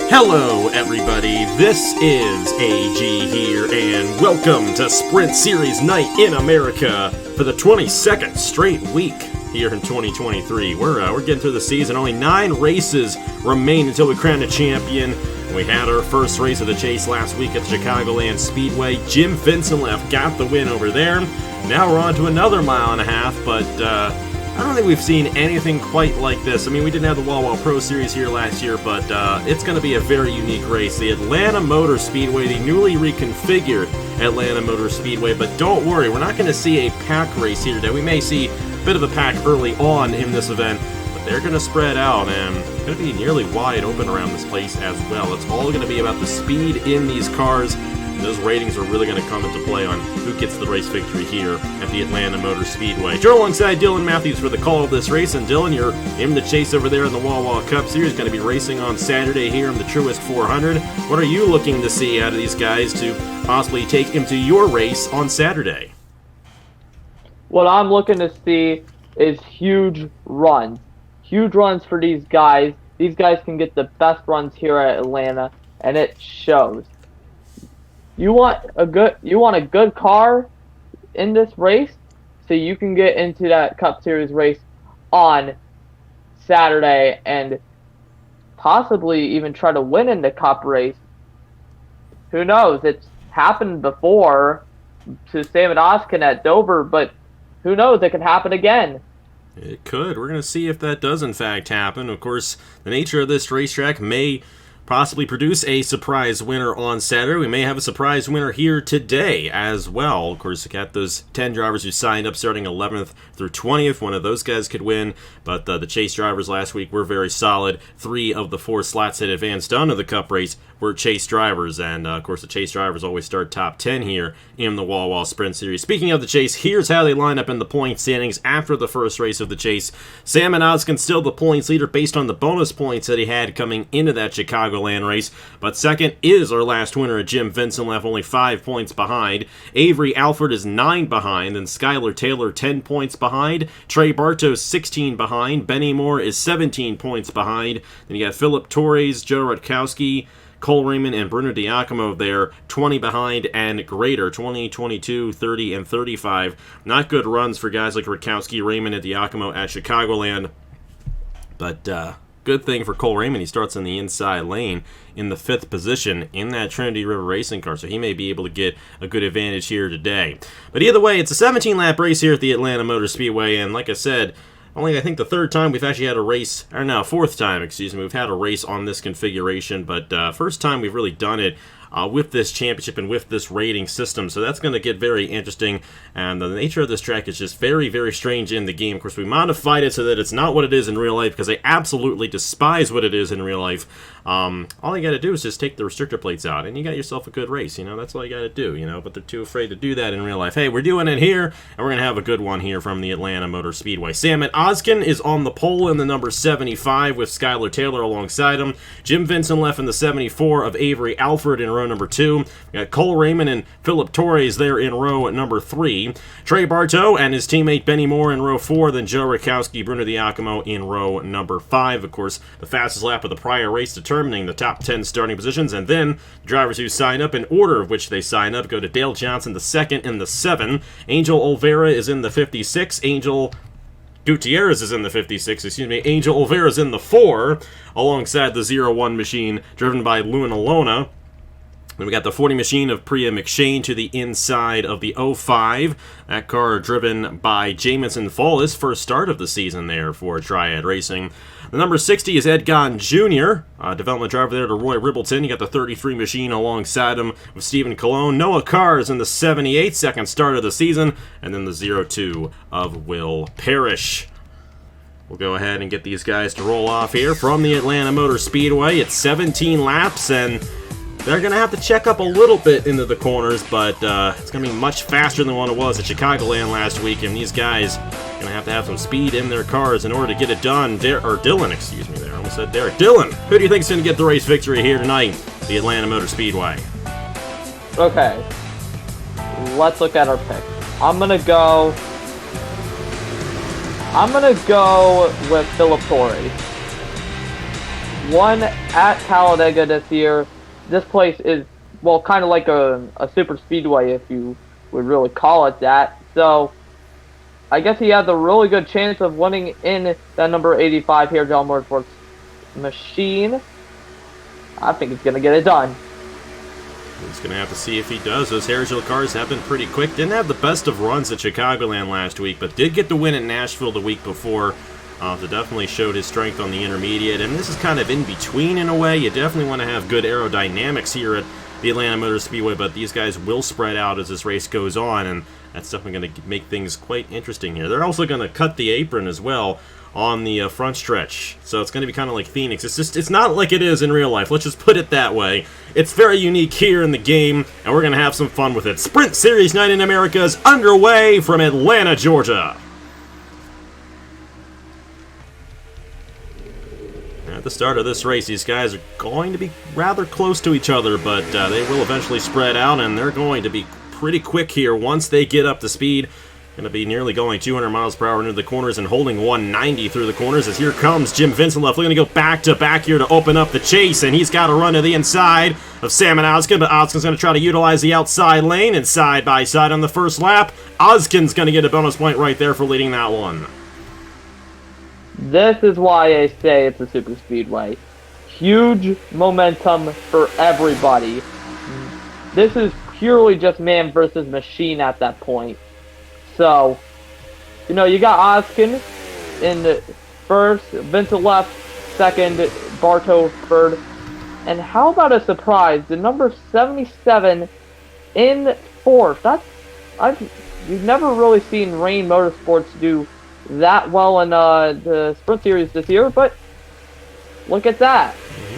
Hello everybody, this is AG here, and welcome to Sprint Series Night in America for the 22nd straight week here in 2023. We're getting through the season, only 9 races remain until we crown a champion. We had our first race of the chase last week at the Chicagoland Speedway. Jim Vincenleff got the win over there. Now we're on to another mile and a half, but I don't think we've seen anything quite like this. I mean, we didn't have the Wawa Pro Series here last year, but it's going to be a very unique race. The Atlanta Motor Speedway, the newly reconfigured Atlanta Motor Speedway. But don't worry, we're not going to see a pack race here today. We may see a bit of a pack early on in this event, but they're going to spread out, and it's going to be nearly wide open around this place as well. It's all going to be about the speed in these cars. Those ratings are really going to come into play on who gets the race victory here at the Atlanta Motor Speedway. Joe alongside Dylan Matthews for the call of this race. And Dylan, you're in the chase over there in the Wawa Cup Series. Going to be racing on Saturday here in the Truist 400. What are you looking to see out of these guys to possibly take into your race on Saturday? What I'm looking to see is huge runs. Huge runs for these guys. These guys can get the best runs here at Atlanta, and it shows. You want a good car in this race so you can get into that Cup Series race on Saturday and possibly even try to win in the Cup race. Who knows? It's happened before to Sam and Oskin at Dover, but who knows? It could happen again. It could. We're going to see if that does in fact happen. Of course, the nature of this racetrack may possibly produce a surprise winner on Saturday. We may have a surprise winner here today as well. Of course, we got those 10 drivers who signed up starting 11th through 20th. One of those guys could win, but the chase drivers last week were very solid. 3 of the 4 slots that advanced onto the Cup race were chase drivers, and of course the chase drivers always start top 10 here in the Wawa Sprint Series. Speaking of the chase, here's how they line up in the point standings after the first race of the chase. Sam Oskin still the points leader based on the bonus points that he had coming into that Chicagoland race, but second is our last winner, Jim Vincenleff, only 5 points behind. Avery Alford is 9 behind, and Skylar Taylor 10 points behind. Trey Bartos 16 behind. Benny Moore is 17 points behind. Then you got Philip Torres, Joe Rutkowski, Cole Raymond, and Bruno Diacomo there, 20 behind and greater, 20, 22, 30, and 35. Not good runs for guys like Rutkowski, Raymond, and Diacomo at Chicagoland, but good thing for Cole Raymond. He starts in the inside lane in the 5th position in that Trinity River racing car, so he may be able to get a good advantage here today. But either way, it's a 17-lap race here at the Atlanta Motor Speedway, and like I said, only I think the 3rd time we've actually had a race, or no, 4th time, excuse me, we've had a race on this configuration, but first time we've really done it with this championship and with this rating system, so that's going to get very interesting, and the nature of this track is just very, very strange in the game. Of course, we modified it so that it's not what it is in real life, because I absolutely despise what it is in real life. All you got to do is just take the restrictor plates out, and you got yourself a good race, that's all you got to do, but they're too afraid to do that in real life. Hey, we're doing it here, and we're going to have a good one here from the Atlanta Motor Speedway. Sam Oskin is on the pole in the number 75 with Skylar Taylor alongside him. Jim Vincenleff in the 74 of Avery Alford in row number 2. We got Cole Raymond and Philip Torres there in row number 3. Trey Bartow and his teammate Benny Moore in row 4. Then Joe Rutkowski, Bruno Diacomo in row number 5. Of course, the fastest lap of the prior race determining the top 10 starting positions. And then drivers who sign up in order of which they sign up go to Dale Johnson, the 2nd in the 7. Angel Olvera is in the 56. Angel Gutierrez is in the 56, Angel Olvera is in the 4, alongside the 01 machine driven by Luna Lona. Then we got the 40 machine of Priya McShane to the inside of the 05. That car driven by Jamison Fall, his first start of the season there for Triad Racing. The number 60 is Ed Gahn Jr., development driver there to Roy Ribbleton. You got the 33 machine alongside him with Stephen Colon. Noah Carr is in the 78, second start of the season. And then the 02 of Will Parrish. We'll go ahead and get these guys to roll off here from the Atlanta Motor Speedway. It's 17 laps, and they're going to have to check up a little bit into the corners, but it's going to be much faster than what it was at Chicagoland last week, and these guys are going to have some speed in their cars in order to get it done. Dylan, excuse me there. I almost said Derek. Dylan, who do you think is going to get the race victory here tonight, the Atlanta Motor Speedway? Okay, let's look at our pick. I'm gonna go with Philip Torres. won at Talladega this year. This place is, well, kind of like a super speedway, if you would really call it that. So I guess he has a really good chance of winning in that number 85 here, John Motorsports machine. I think he's going to get it done. He's going to have to see if he does. Those Harrisville cars have been pretty quick. Didn't have the best of runs at Chicagoland last week, but did get the win at Nashville the week before. That definitely showed his strength on the intermediate, and this is kind of in between in a way. You definitely want to have good aerodynamics here at the Atlanta Motor Speedway, but these guys will spread out as this race goes on, and that's definitely going to make things quite interesting here. They're also going to cut the apron as well on the front stretch, so it's going to be kind of like Phoenix. It's not like it is in real life, let's just put it that way. It's very unique here in the game, and we're going to have some fun with it. Sprint Series Night in America is underway from Atlanta, Georgia. At the start of this race, these guys are going to be rather close to each other, but they will eventually spread out, and they're going to be pretty quick here once they get up to speed. Going to be nearly going 200 miles per hour into the corners and holding 190 through the corners as here comes Jim Vincent left. We're going to go back-to-back here to open up the chase, and he's got to run to the inside of Sam and Oskin, but Oskin's going to try to utilize the outside lane, and side-by-side on the first lap, Oskin's going to get a bonus point right there for leading that one. This is why I say it's a super speedway. Huge momentum for everybody. This is purely just man versus machine at that point. So, you know, you got Oskin in the first, Vincent left second, Bartow third. And how about a surprise? The number 77 in fourth. You've never really seen Rain Motorsports do that well in the Sprint Series this year, but look at that.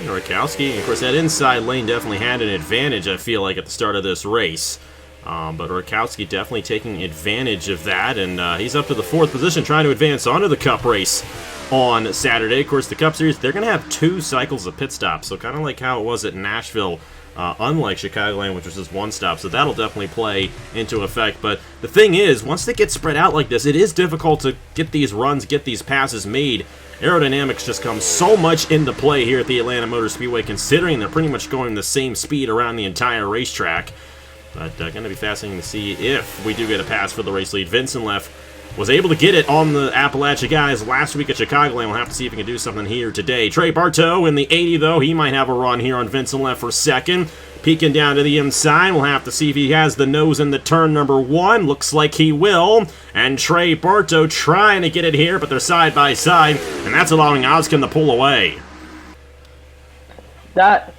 Rakowski, of course, that inside lane definitely had an advantage, I feel like, at the start of this race. But Rakowski definitely taking advantage of that, and he's up to the fourth position, trying to advance onto the Cup race on Saturday. Of course, the Cup Series, they're going to have 2 cycles of pit stops, so kind of like how it was at Nashville, unlike Chicagoland, which was just 1 stop, so that'll definitely play into effect. But the thing is, once they get spread out like this, it is difficult to get these runs, get these passes made. Aerodynamics just comes so much into play here at the Atlanta Motor Speedway, considering they're pretty much going the same speed around the entire racetrack. But going to be fascinating to see if we do get a pass for the race lead. Vincent left was able to get it on the Appalachia guys last week at Chicagoland. We'll have to see if he can do something here today. Trey Bartow in the 80, though. He might have a run here on Vincent left for second. Peeking down to the inside. We'll have to see if he has the nose in the turn number 1. Looks like he will. And Trey Bartow trying to get it here, but they're side by side. And that's allowing Oskin to pull away. That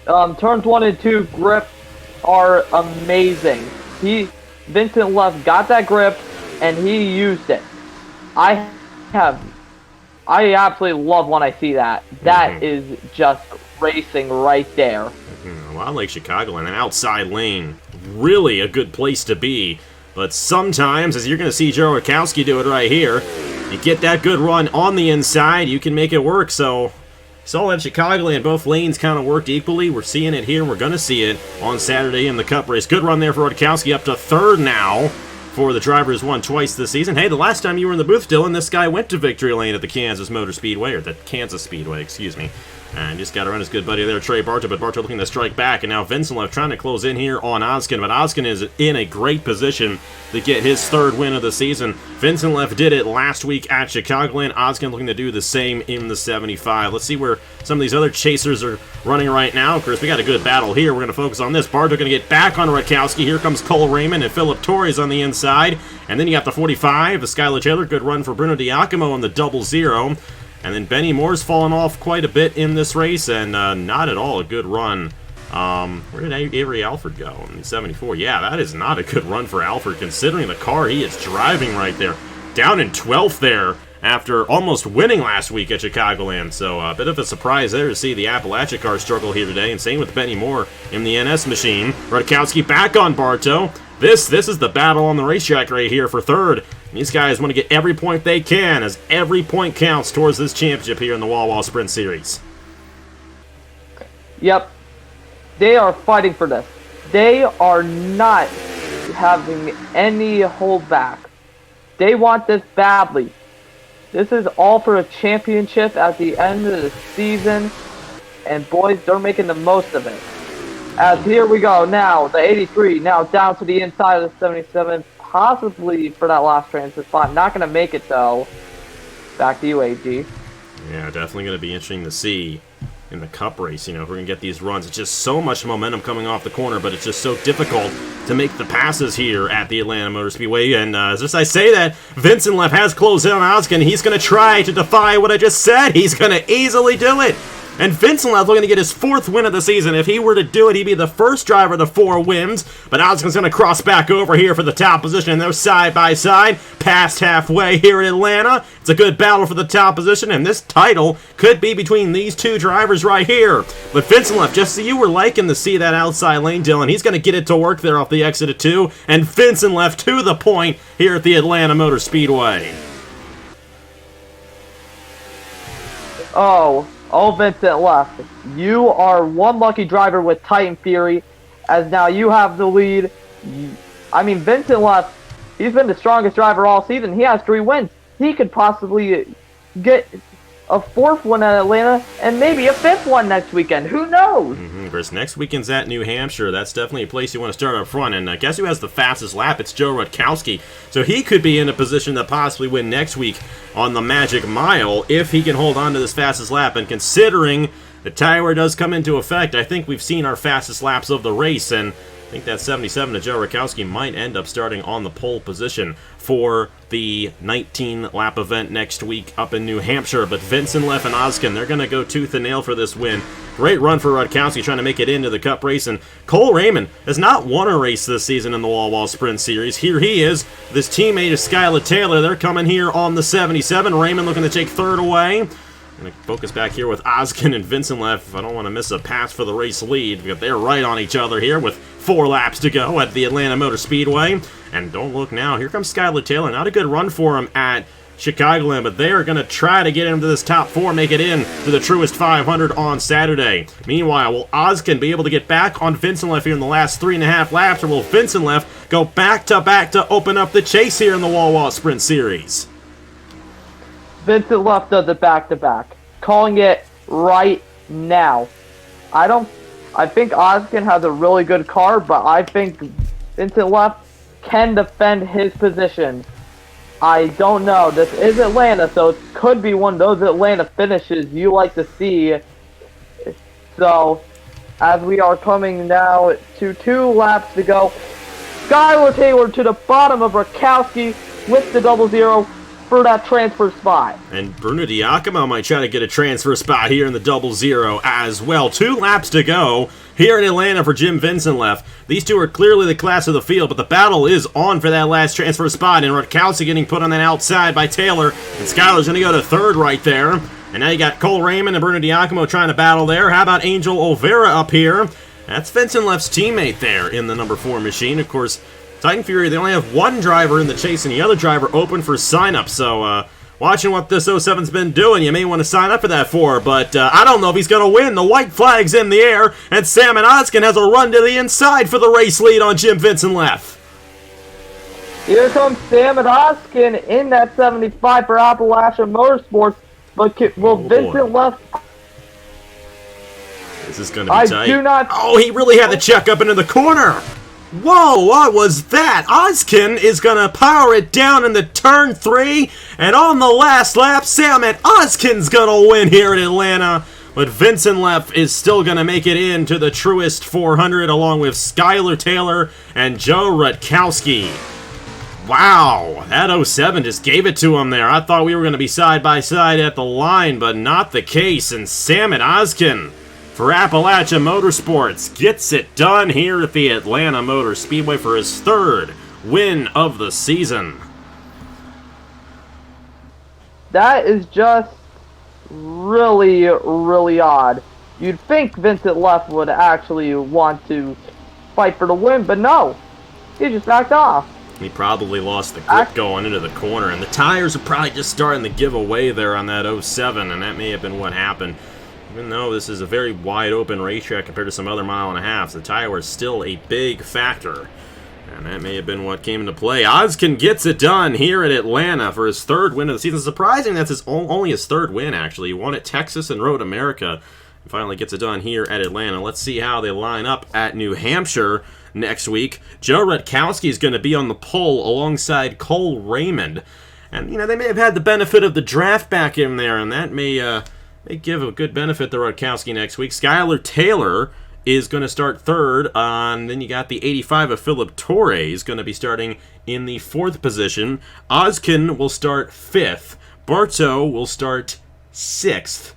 turns 1 and 2 grip are amazing. Vincent left got that grip and he used it. I absolutely love when I see that. That is just racing right there. Well, like Chicagoland, an outside lane, really a good place to be. But sometimes, as you're going to see Joe Rakowski do it right here, you get that good run on the inside, you can make it work. So saw that Chicagoland, both lanes kind of worked equally. We're seeing it here, and we're going to see it on Saturday in the Cup race. Good run there for Rakowski, up to third now for the driver who's won twice this season. Hey, the last time you were in the booth, Dylan, this guy went to victory lane at the Kansas Motor Speedway, or the Kansas Speedway, excuse me. And just got around his good buddy there, Trey Bartow, but Bartow looking to strike back, and now Vincent left trying to close in here on Oskin, but Oskin is in a great position to get his 3rd win of the season. Vincent left did it last week at Chicagoland. Oskin looking to do the same in the 75. Let's see where some of these other chasers are running right now. Of course, we got a good battle here. We're going to focus on this. Bartow going to get back on Rakowski. Here comes Cole Raymond and Philip Torres on the inside. And then you got the 45, the Skylar Taylor. Good run for Bruno Diacomo on the 00. And then Benny Moore's fallen off quite a bit in this race, and not at all a good run. Where did Avery Alford go? In 74. Yeah, that is not a good run for Alford, considering the car he is driving right there. Down in 12th there after almost winning last week at Chicagoland. So a bit of a surprise there to see the Appalachia car struggle here today, and same with Benny Moore in the NS machine. Radkowski back on Bartow. This is the battle on the racetrack right here for 3rd. These guys want to get every point they can, as every point counts towards this championship here in the Wawa Sprint Series. Yep. They are fighting for this. They are not having any holdback. They want this badly. This is all for a championship at the end of the season. And boys, they're making the most of it. As here we go now, the 83 now down to the inside of the 77, possibly for that last transfer spot. Not going to make it though. Back to you, AG. Yeah, definitely going to be interesting to see in the Cup race, you know, if we're going to get these runs. It's just so much momentum coming off the corner, but it's just so difficult to make the passes here at the Atlanta Motor Speedway. And as I say that, Vincent Leff has closed in on Oskin. He's going to try to defy what I just said. He's going to easily do it. And Vincent Leff looking to get his 4th win of the season. If he were to do it, he'd be the first driver to 4 wins. But Oskin's going to cross back over here for the top position. And they're side by side, past halfway here in Atlanta. It's a good battle for the top position, and this title could be between these 2 drivers right here. But Vincent Leff, just so you were liking to see that outside lane, Dylan. He's going to get it to work there off the exit of 2. And Vincent Leff to the point here at the Atlanta Motor Speedway. Oh, Vincent Leff, you are one lucky driver with Titan Fury, as now you have the lead. I mean, Vincent Leff, he's been the strongest driver all season. He has 3 wins. He could possibly get a 4th one at Atlanta and maybe a 5th one next weekend. Who knows? Chris, next weekend's at New Hampshire. That's definitely a place you want to start up front. And guess who has the fastest lap? It's Joe Rutkowski. So he could be in a position to possibly win next week on the Magic Mile if he can hold on to this fastest lap. And considering the tire wear does come into effect, I think we've seen our fastest laps of the race. And I think that 77 to Joe Rutkowski might end up starting on the pole position for the 19-lap event next week up in New Hampshire. But Vincent Leff and Oskin, they're going to go tooth and nail for this win. Great run for Rutkowski trying to make it into the Cup race. And Cole Raymond has not won a race this season in the Wawa Sprint Series. Here he is. This teammate is Skylar Taylor. They're coming here on the 77. Raymond looking to take 3rd away. I'm going to focus back here with Oskin and Vincent Leff. I don't want to miss a pass for the race lead, because they're right on each other here with 4 laps to go at the Atlanta Motor Speedway. And don't look now, here comes Skylar Taylor. Not a good run for him at Chicagoland, but they are going to try to get him to this top 4, make it in to the Truest 500 on Saturday. Meanwhile, will Oskin be able to get back on Vincent Leff here in the last 3.5 laps, or will Vincent Leff go back to open up the chase here in the Wawa Sprint Series? Vincent Leff does it back-to-back. Calling it right now. I think Oskin has a really good car, but I think Vincent Leff can defend his position. I don't know. This is Atlanta, so it could be one of those Atlanta finishes you like to see. So, as we are coming now to 2 laps to go, Skylar Taylor to the bottom of Rutkowski with the 0-0 for that transfer spot. And Bruno Diacomo might try to get a transfer spot here in the 0-0 as well. 2 laps to go here in Atlanta for Jim Vincent Leff. These 2 are clearly the class of the field, but the battle is on for that last transfer spot. And Rutkowski getting put on that outside by Taylor. And Skylar's going to go to 3rd right there. And now you got Cole Raymond and Bruno Diacomo trying to battle there. How about Angel Olvera up here? That's Vincent Leff's teammate there in the number 4 machine. Of course, Titan Fury, they only have 1 driver in the chase and the other driver open for sign-up. So, watching what this 07's been doing, you may want to sign up for that 4. But I don't know if he's going to win. The white flag's in the air, and Salmon Oskin has a run to the inside for the race lead on Jim Vincent Leff. Here comes Salmon Oskin in that 75 for Appalachian Motorsports. But will Vincent Leff... This is going to be tight. Do not... Oh, he really had the check up into the corner. Whoa, what was that? Oskin is going to power it down into turn 3. And on the last lap, Salmon Oskin's going to win here in Atlanta. But Vincent Leff is still going to make it into the Truest 400 along with Skylar Taylor and Joe Rutkowski. Wow, that 07 just gave it to him there. I thought we were going to be side by side at the line, but not the case. And Salmon Oskin for Appalachia Motorsports gets it done here at the Atlanta Motor Speedway for his 3rd win of the season. That is just really, really odd. You'd think Vincent Leff would actually want to fight for the win, but no. He just backed off. He probably lost the grip going into the corner, and the tires are probably just starting to give away there on that 07, and that may have been what happened. Even though this is a very wide open racetrack compared to some other mile and a half, the tire wear is still a big factor And that may have been what came into play. Ozkin gets it done here at Atlanta for his 3rd win of the season. Surprising that's only his 3rd win, actually. He won at Texas and Road America. And finally gets it done here at Atlanta. Let's see how they line up at New Hampshire next week. Joe Rutkowski is going to be on the pole alongside Cole Raymond. And, they may have had the benefit of the draft back in there, and that may give a good benefit to Rutkowski next week. Skylar Taylor is going to start 3rd, and then you got the 85 of Philip Torres going to be starting in the 4th position. Ozkin will start 5th. Bartow will start 6th.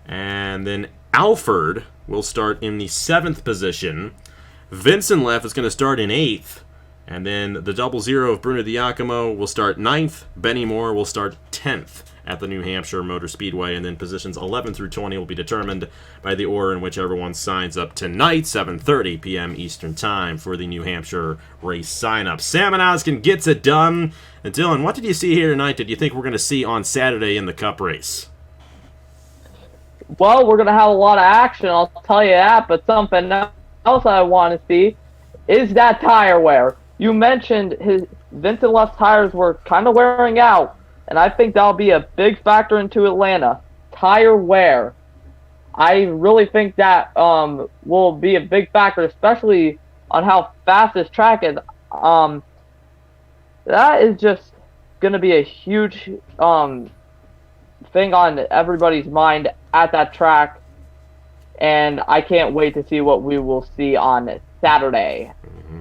And then Alford will start in the 7th position. Vincent Leff is going to start in 8th. And then the 00 of Bruno Diacomo will start 9th. Benny Moore will start 10th at the New Hampshire Motor Speedway. And then positions 11 through 20 will be determined by the order in which everyone signs up tonight, 7:30 p.m. Eastern Time for the New Hampshire race sign-up. Sam and Ozkin gets it done. And Dylan, what did you see here tonight that you think we're going to see on Saturday in the Cup race? Well, we're going to have a lot of action, I'll tell you that, but something else I want to see is that tire wear. You mentioned Vincent Leff's tires were kind of wearing out, and I think that'll be a big factor into Atlanta. Tire wear. I really think that will be a big factor, especially on how fast this track is. That is just going to be a huge thing on everybody's mind at that track, and I can't wait to see what we will see on Saturday.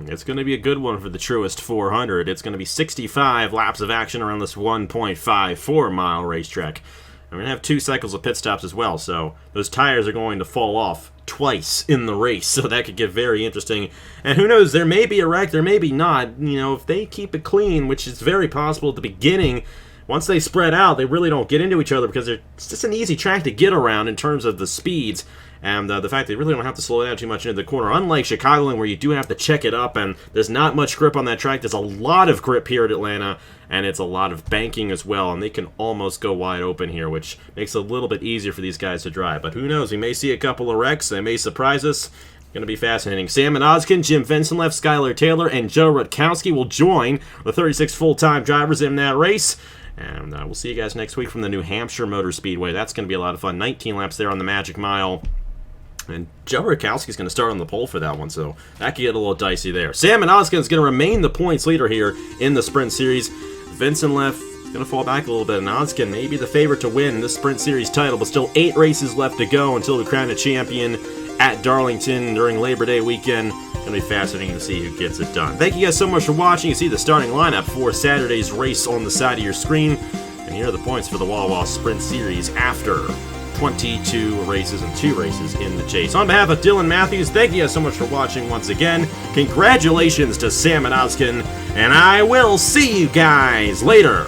It's going to be a good one for the Truist 400. It's going to be 65 laps of action around this 1.54-mile racetrack. And we're going to have 2 cycles of pit stops as well, so those tires are going to fall off twice in the race, so that could get very interesting. And who knows, there may be a wreck, there may be not. If they keep it clean, which is very possible at the beginning, once they spread out, they really don't get into each other because it's just an easy track to get around in terms of the speeds. And the fact they really don't have to slow down too much into the corner. Unlike Chicagoland, where you do have to check it up, and there's not much grip on that track. There's a lot of grip here at Atlanta, and it's a lot of banking as well. And they can almost go wide open here, which makes it a little bit easier for these guys to drive. But who knows? We may see a couple of wrecks. They may surprise us. Going to be fascinating. Sam and Ozkin, Jim Vincent Leff, Skylar Taylor, and Joe Rutkowski will join the 36 full-time drivers in that race. And we'll see you guys next week from the New Hampshire Motor Speedway. That's going to be a lot of fun. 19 laps there on the Magic Mile. And Joe Rutkowski's going to start on the pole for that one, so that could get a little dicey there. Sam and Ozkin is going to remain the points leader here in the Sprint Series. Vincent Leff is going to fall back a little bit, and Ozkin may be the favorite to win this Sprint Series title, but still 8 races left to go until we crown a champion at Darlington during Labor Day weekend. It's going to be fascinating to see who gets it done. Thank you guys so much for watching. You see the starting lineup for Saturday's race on the side of your screen, and here are the points for the Wawa Sprint Series after 22 races and 2 races in the chase. On behalf of Dylan Matthews, thank you guys so much for watching once again. Congratulations to Sam and Ozkin, and I will see you guys later.